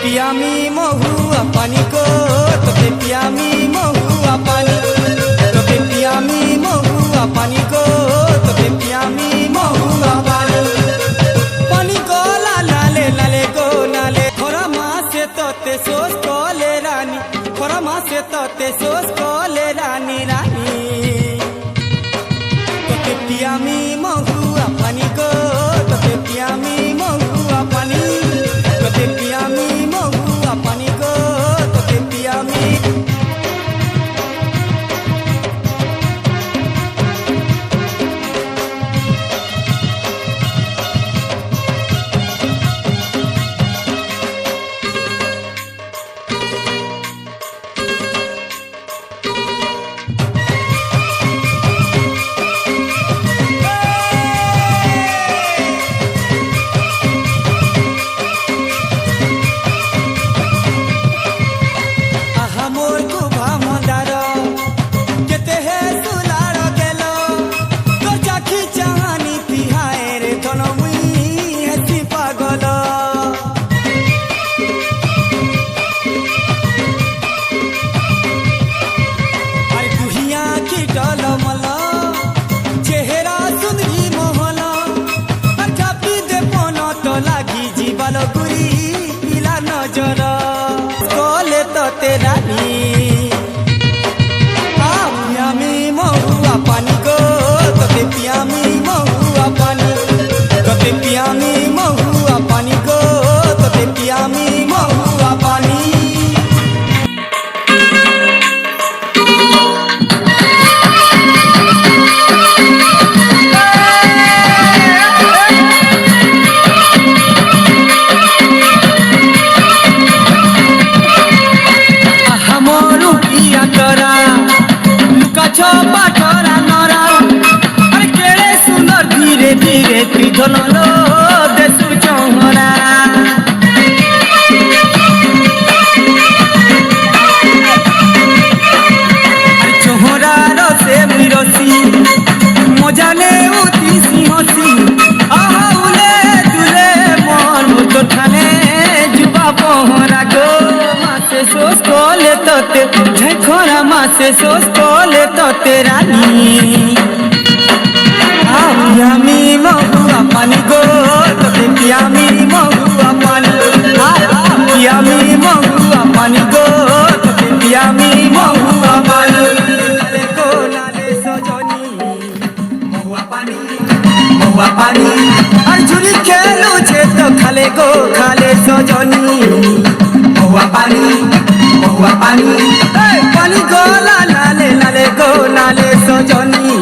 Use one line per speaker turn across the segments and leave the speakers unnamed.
पियामी महुआ पानी को तोते पियामी महुआ पानी तोते पियामी महुआ पानी को तोते पियामी महुआ पानी पानी को लाले लाले को नाले थोड़ा माँ से तोते सोच को ले रानी थोड़ा माँ से तोते सोच को ले रानी रानी तोते पियामी महुआ पानी को तोते पियामी महुआ पानी तोते पियामी महुआ पानी को तोते पियामी पियामी महुआ पानी को तोते पियामी महुआ पानी तोते पियामी महुआ पानी को तोते पियामी महुआ पानी से सोच को ले तो तेरा नी पियामी महुआ पानी को तोते पियामी महुआ पानी पियामी महुआ पानी को तोते पियामी महुआ पानी नाले को नाले सजनी महुआ पानी और झुरी खेलू छे तो खाले को खाले सजनी महुआ पानी पानी को लाले लाले को नाले सजनी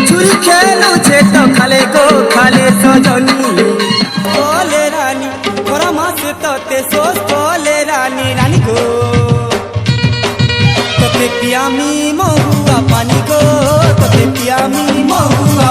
छुरी खेलू छे तो खाले को खाले सजनी कोले रानी थोड़ा माँ से तोते सोच कोले रानी रानी को तोते पियामी महुआ पानी को तोते पियामी महुआ